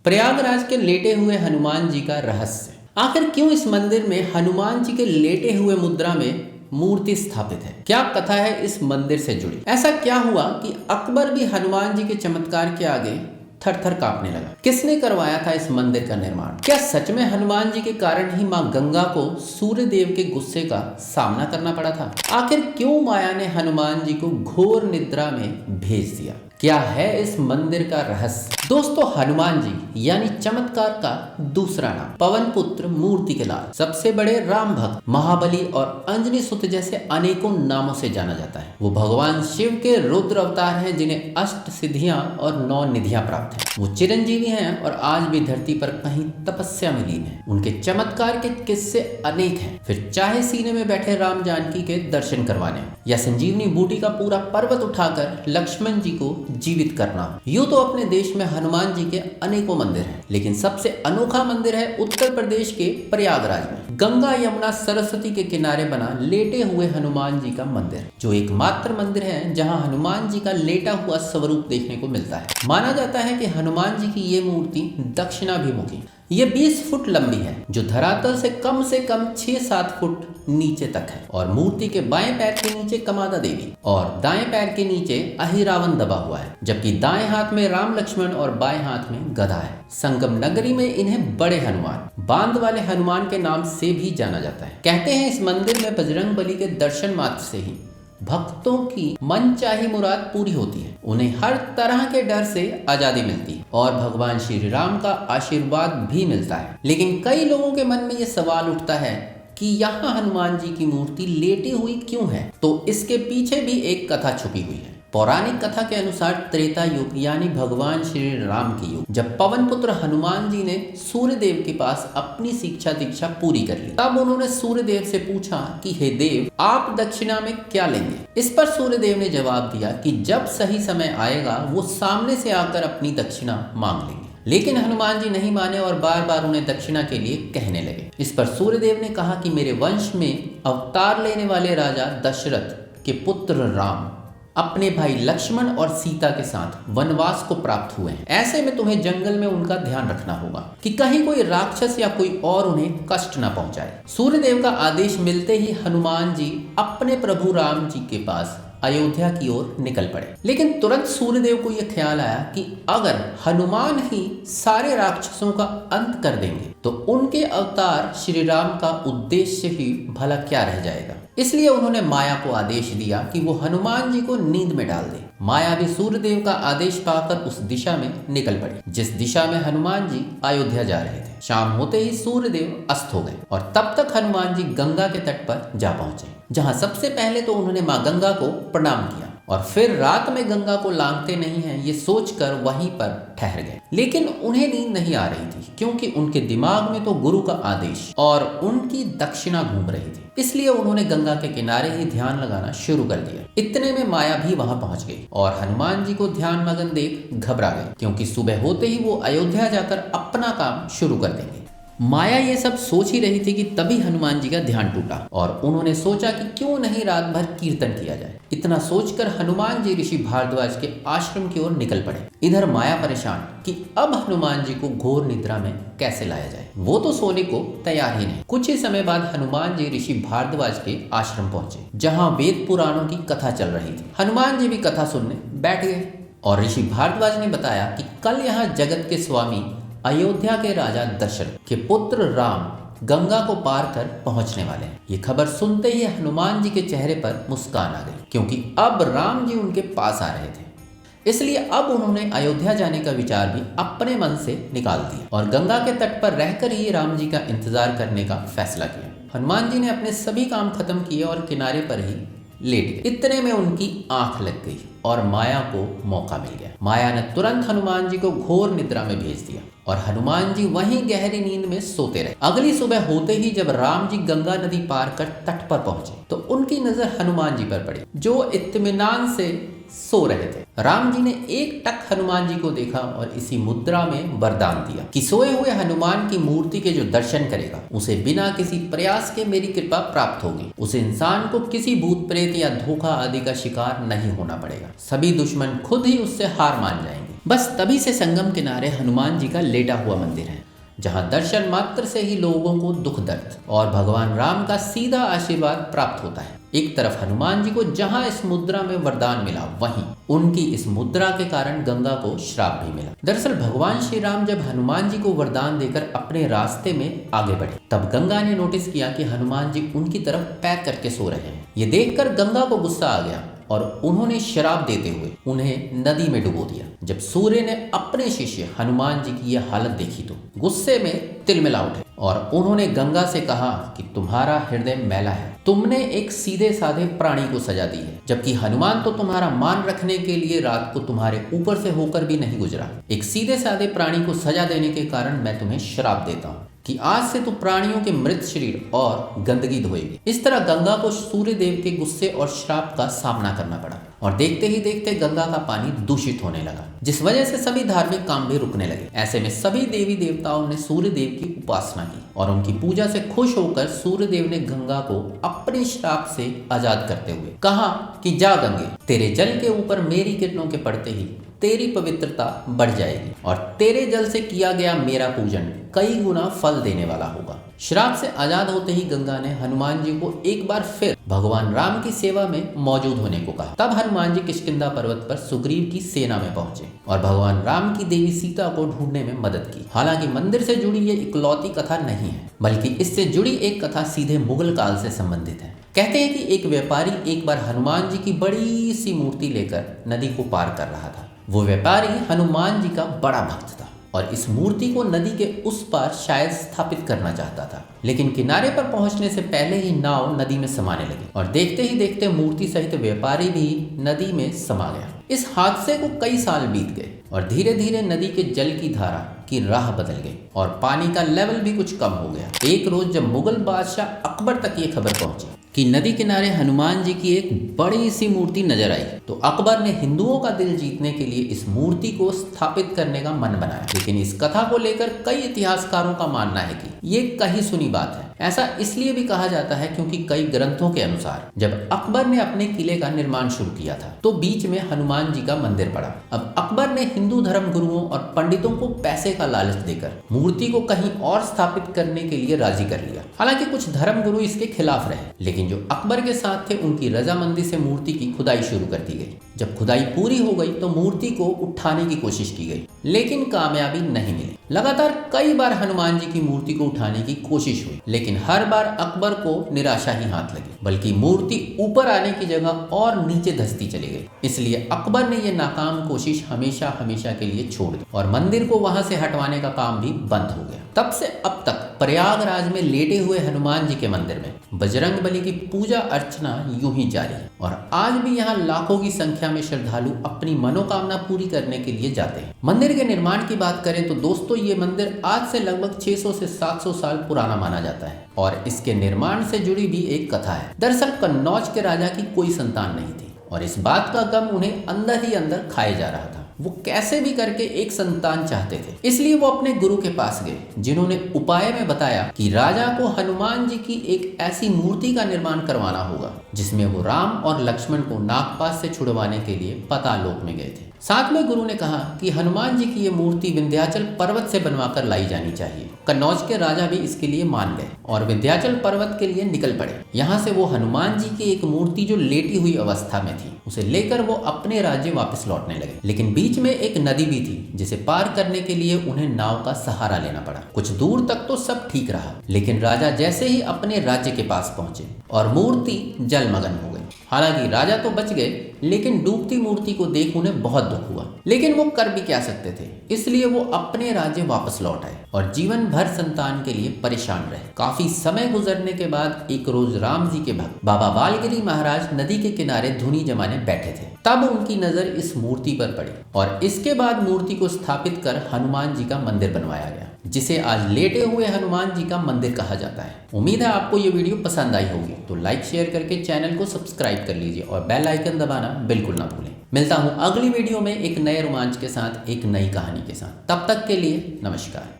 प्रयागराज के लेटे हुए हनुमान जी का रहस्य। आखिर क्यों इस मंदिर में हनुमान जी के लेटे हुए मुद्रा में मूर्ति स्थापित है? क्या कथा है इस मंदिर से जुड़ी? ऐसा क्या हुआ कि अकबर भी हनुमान जी के चमत्कार के आगे थर थर कांपने लगा? किसने करवाया था इस मंदिर का निर्माण? क्या सच में हनुमान जी के कारण ही मां गंगा को सूर्य देव के गुस्से का सामना करना पड़ा था? आखिर क्यों माया ने हनुमान जी को घोर निद्रा में भेज दिया? क्या है इस मंदिर का रहस्य? दोस्तों, हनुमान जी यानी चमत्कार का दूसरा नाम पवन पुत्र मूर्ति के लाल, सबसे बड़े राम भक्त, महाबली और अंजनी सुत जैसे अनेकों नामों से जाना जाता है। वो भगवान शिव के रुद्र अवतार हैं जिन्हें अष्ट सिद्धियां और 9 निधियां प्राप्त हैं। वो चिरंजीवी हैं और आज भी धरती पर कहीं तपस्या में लीन है। उनके चमत्कार के किस्से अनेक हैं। फिर चाहे सीने में बैठे राम जानकी के दर्शन करवाने या संजीवनी बूटी का पूरा पर्वत उठाकर लक्ष्मण जी को जीवित करना। यूं तो अपने देश में हनुमान जी के अनेकों मंदिर हैं, लेकिन सबसे अनोखा मंदिर है उत्तर प्रदेश के प्रयागराज में गंगा यमुना सरस्वती के किनारे बना लेटे हुए हनुमान जी का मंदिर, जो एकमात्र मंदिर है जहां हनुमान जी का लेटा हुआ स्वरूप देखने को मिलता है। माना जाता है कि हनुमान जी की ये मूर्ति दक्षिणाभिमुखी, ये 20 फुट लंबी है, जो धरातल से कम 6-7 फुट नीचे तक है, और मूर्ति के बाएं पैर के नीचे कमादा देवी और दाएं पैर के नीचे अहिरावण दबा हुआ है, जबकि दाएं हाथ में राम लक्ष्मण और बाएं हाथ में गदा है। संगम नगरी में इन्हें बड़े हनुमान, बांध वाले हनुमान के नाम से भी जाना जाता है। कहते हैं इस मंदिर में बजरंग बली के दर्शन मात्र से ही भक्तों की मनचाही मुराद पूरी होती है, उन्हें हर तरह के डर से आजादी मिलती है और भगवान श्री राम का आशीर्वाद भी मिलता है। लेकिन कई लोगों के मन में ये सवाल उठता है कि यहाँ हनुमान जी की मूर्ति लेटी हुई क्यों है? तो इसके पीछे भी एक कथा छुपी हुई है। पौराणिक कथा के अनुसार त्रेता युग यानी भगवान श्री राम के युग, जब पवन पुत्र हनुमान जी ने सूर्य देव के पास अपनी शिक्षा दीक्षा पूरी कर ली, तब उन्होंने सूर्य देव से पूछा कि हे देव, आप दक्षिणा में क्या लेंगे? इस पर सूर्य देव ने जवाब दिया कि जब सही समय आएगा वो सामने से आकर अपनी दक्षिणा मांग लेंगे। लेकिन हनुमान जी नहीं माने और बार बार उन्हें दक्षिणा के लिए कहने लगे। इस पर सूर्यदेव ने कहा कि मेरे वंश में अवतार लेने वाले राजा दशरथ के पुत्र राम अपने भाई लक्ष्मण और सीता के साथ वनवास को प्राप्त हुए हैं। ऐसे में तुम्हें जंगल में उनका ध्यान रखना होगा कि कहीं कोई राक्षस या कोई और उन्हें कष्ट न पहुंचाए। सूर्यदेव का आदेश मिलते ही हनुमान जी अपने प्रभु राम जी के पास अयोध्या की ओर निकल पड़े। लेकिन तुरंत सूर्यदेव को यह ख्याल आया कि अगर हनुमान ही सारे राक्षसों का अंत कर देंगे तो उनके अवतार श्री राम का उद्देश्य ही भला क्या रह जाएगा। इसलिए उन्होंने माया को आदेश दिया कि वो हनुमान जी को नींद में डाल दे। माया भी सूर्यदेव का आदेश पाकर उस दिशा में निकल पड़ी जिस दिशा में हनुमान जी अयोध्या जा रहे थे। शाम होते ही सूर्यदेव अस्त हो गए और तब तक हनुमान जी गंगा के तट पर जा पहुंचे, जहां सबसे पहले तो उन्होंने मां गंगा को प्रणाम किया और फिर रात में गंगा को लांघते नहीं हैं ये सोचकर वहीं पर ठहर गए। लेकिन उन्हें नींद नहीं आ रही थी, क्योंकि उनके दिमाग में तो गुरु का आदेश और उनकी दक्षिणा घूम रही थी। इसलिए उन्होंने गंगा के किनारे ही ध्यान लगाना शुरू कर दिया। इतने में माया भी वहां पहुंच गई और हनुमान जी को ध्यान मगन देख घबरा गई, क्योंकि सुबह होते ही वो अयोध्या जाकर अपना काम शुरू कर देंगे। माया ये सब सोच ही रही थी कि तभी हनुमान जी का ध्यान टूटा और उन्होंने सोचा कि क्यों नहीं रात भर कीर्तन किया जाए। इतना सोचकर हनुमान जी ऋषि भारद्वाज के आश्रम की ओर निकल पड़े। इधर माया परेशान कि अब हनुमान जी को घोर निद्रा में कैसे लाया जाए। वो तो सोने को तैयार ही नहीं। कुछ ही समय बाद हनुमान जी ऋषि भारद्वाज के आश्रम पहुंचे, जहाँ वेद पुराणों की कथा चल रही थी। हनुमान जी भी कथा सुनने बैठ गए और ऋषि भारद्वाज ने बताया कि कल यहाँ जगत के स्वामी अयोध्या के राजा दशरथ के पुत्र राम गंगा को पार कर पहुंचने वाले हैं। ये खबर सुनते ही हनुमान जी के चेहरे पर मुस्कान आ गई, क्योंकि अब राम जी उनके पास आ रहे थे। इसलिए अब उन्होंने अयोध्या जाने का विचार भी अपने मन से निकाल दिया और गंगा के तट पर रहकर ही राम जी का इंतजार करने का फैसला किया। हनुमान जी ने अपने सभी काम खत्म किए और किनारे पर ही लेट गए। इतने में उनकी आंख लग गई और माया को मौका मिल गया। माया ने तुरंत हनुमान जी को घोर निद्रा में भेज दिया और हनुमान जी वहीं गहरी नींद में सोते रहे। अगली सुबह होते ही जब राम जी गंगा नदी पार कर तट पर पहुंचे तो उनकी नजर हनुमान जी पर पड़ी, जो इत्मीनान से सो रहे थे। राम जी ने एक टक हनुमान जी को देखा और इसी मुद्रा में वरदान दिया कि सोए हुए हनुमान की मूर्ति के जो दर्शन करेगा उसे बिना किसी प्रयास के मेरी कृपा प्राप्त होगी। उस इंसान को किसी भूत प्रेत या धोखा आदि का शिकार नहीं होना पड़ेगा। सभी दुश्मन खुद ही उससे हार मान जाएंगे। बस तभी से संगम किनारे हनुमान जी का लेटा हुआ मंदिर है, जहां दर्शन मात्र से ही लोगों को दुख दर्द और भगवान राम का सीधा आशीर्वाद प्राप्त होता है। एक तरफ हनुमान जी को जहां इस मुद्रा में वरदान मिला, वहीं उनकी इस मुद्रा के कारण गंगा को श्राप भी मिला। दरअसल भगवान श्री राम जब हनुमान जी को वरदान देकर अपने रास्ते में आगे बढ़े, तब गंगा ने नोटिस किया कि हनुमान जी उनकी तरफ पैर करके सो रहे हैं। ये देखकर गंगा को गुस्सा आ गया और उन्होंने शराब देते हुए उन्हें नदी में डुबो दिया। जब सूर्य ने अपने शिष्य हनुमान जी की यह हालत देखी तो गुस्से में तिलमिला उठे और उन्होंने गंगा से कहा कि तुम्हारा हृदय मैला है, तुमने एक सीधे साधे प्राणी को सजा दी है, जबकि हनुमान तो तुम्हारा मान रखने के लिए रात को तुम्हारे ऊपर से होकर भी नहीं गुजरा। एक सीधे साधे प्राणी को सजा देने के कारण मैं तुम्हें श्राप देता हूँ कि आज से तू प्राणियों के मृत शरीर और गंदगी धोएगी। इस तरह गंगा को सूर्य देव के गुस्से और श्राप का सामना करना पड़ा और देखते ही देखते गंगा का पानी दूषित होने लगा, जिस वजह से सभी धार्मिक काम भी रुकने लगे। ऐसे में सभी देवी देवताओं ने सूर्य देव की उपासना की और उनकी पूजा से खुश होकर सूर्य देव ने गंगा को अपने श्राप से आजाद करते हुए कहा कि जा गंगे, तेरे जल के ऊपर मेरी किरणों के पड़ते ही तेरी पवित्रता बढ़ जाएगी और तेरे जल से किया गया मेरा पूजन कई गुना फल देने वाला होगा। श्राप से आजाद होते ही गंगा ने हनुमान जी को एक बार फिर भगवान राम की सेवा में मौजूद होने को कहा। तब हनुमान जी किष्किंधा पर्वत पर सुग्रीव की सेना में पहुंचे और भगवान राम की देवी सीता को ढूंढने में मदद की। हालांकि मंदिर से जुड़ी ये इकलौती कथा नहीं है, बल्कि इससे जुड़ी एक कथा सीधे मुगल काल से संबंधित है। कहते हैं कि एक व्यापारी एक बार हनुमान जी की बड़ी सी मूर्ति लेकर नदी को पार कर रहा था। वो व्यापारी हनुमान जी का बड़ा भक्त था और इस मूर्ति को नदी के उस पार शायद स्थापित करना चाहता था, लेकिन किनारे पर पहुंचने से पहले ही नाव नदी में समाने लगी और देखते ही देखते मूर्ति सहित व्यापारी भी नदी में समा गया। इस हादसे को कई साल बीत गए और धीरे धीरे नदी के जल की धारा की राह बदल गई और पानी का लेवल भी कुछ कम हो गया। एक रोज जब मुगल बादशाह अकबर तक ये खबर पहुंची कि नदी किनारे हनुमान जी की एक बड़ी सी मूर्ति नजर आई, तो अकबर ने हिंदुओं का दिल जीतने के लिए इस मूर्ति को स्थापित करने का मन बनाया। लेकिन इस कथा को लेकर कई इतिहासकारों का मानना है कि ये कही सुनी बात है। ऐसा इसलिए भी कहा जाता है क्योंकि कई ग्रंथों के अनुसार जब अकबर ने अपने किले का निर्माण शुरू किया था तो बीच में हनुमान जी का मंदिर पड़ा। अब अकबर ने हिंदू धर्म गुरुओं और पंडितों को पैसे का लालच देकर मूर्ति को कहीं और स्थापित करने के लिए राजी कर लिया। हालांकि कुछ धर्म गुरु इसके खिलाफ रहे, लेकिन जो अकबर के साथ थे उनकी रजामंदी से मूर्ति की खुदाई शुरू कर दी गई। जब खुदाई पूरी हो गई तो मूर्ति को उठाने की कोशिश की गई, लेकिन कामयाबी नहीं मिली। लगातार कई बार हनुमान जी की मूर्ति को उठाने की कोशिश हुई, लेकिन हर बार अकबर को निराशा ही हाथ लगी, बल्कि मूर्ति ऊपर आने की जगह और नीचे धंसती चली गई। इसलिए अकबर ने यह नाकाम कोशिश हमेशा हमेशा के लिए छोड़ दी और मंदिर को वहां से हटवाने का काम भी बंद हो गया। तब से अब तक प्रयागराज में लेटे हुए हनुमान जी के मंदिर में बजरंगबली की पूजा अर्चना यूं ही जारी है और आज भी यहाँ लाखों की संख्या में श्रद्धालु अपनी मनोकामना पूरी करने के लिए जाते हैं। मंदिर के निर्माण की बात करें तो दोस्तों ये मंदिर आज से लगभग 600 से 700 साल पुराना माना जाता है और इसके निर्माण से जुड़ी भी एक कथा है। दरअसल कन्नौज के राजा की कोई संतान नहीं थी और इस बात का गम उन्हें अंदर ही अंदर खाए जा रहा था। वो कैसे भी करके एक संतान चाहते थे, इसलिए वो अपने गुरु के पास गए, जिन्होंने उपाय में बताया कि राजा को हनुमान जी की एक ऐसी मूर्ति का निर्माण करवाना होगा जिसमें वो राम और लक्ष्मण को नागपाश से छुड़वाने के लिए पातालोक में गए थे। साथ में गुरु ने कहा कि हनुमान जी की ये मूर्ति विंध्याचल पर्वत से बनवाकर लाई जानी चाहिए। कन्नौज के राजा भी इसके लिए मान गए और विंध्याचल पर्वत के लिए निकल पड़े। यहाँ से वो हनुमान जी की एक मूर्ति जो लेटी हुई अवस्था में थी उसे लेकर वो अपने राज्य वापस लौटने लगे। लेकिन बीच में एक नदी भी थी जिसे पार करने के लिए उन्हें नाव का सहारा लेना पड़ा। कुछ दूर तक तो सब ठीक रहा, लेकिन राजा जैसे ही अपने राज्य के पास पहुंचे और मूर्ति जलमग्न हो गई। हालांकि राजा तो बच गए, लेकिन डूबती मूर्ति को देख उन्हें बहुत दुख हुआ, लेकिन वो कर भी क्या सकते थे, इसलिए वो अपने राज्य वापस लौट आए और जीवन भर संतान के लिए परेशान रहे। काफी समय गुजरने के बाद एक रोज राम जी के भक्त बाबा बालगिरी महाराज नदी के किनारे धुनी जमाने बैठे थे। तब उनकी नजर इस मूर्ति पर पड़ी और इसके बाद मूर्ति को स्थापित कर हनुमान जी का मंदिर बनवाया गया, जिसे आज लेटे हुए हनुमान जी का मंदिर कहा जाता है। उम्मीद है आपको ये वीडियो पसंद आई होगी, तो लाइक शेयर करके चैनल को सब्सक्राइब कर लीजिए और बेल आइकन दबाना बिल्कुल ना भूलें। मिलता हूँ अगली वीडियो में एक नए रोमांच के साथ, एक नई कहानी के साथ। तब तक के लिए नमस्कार।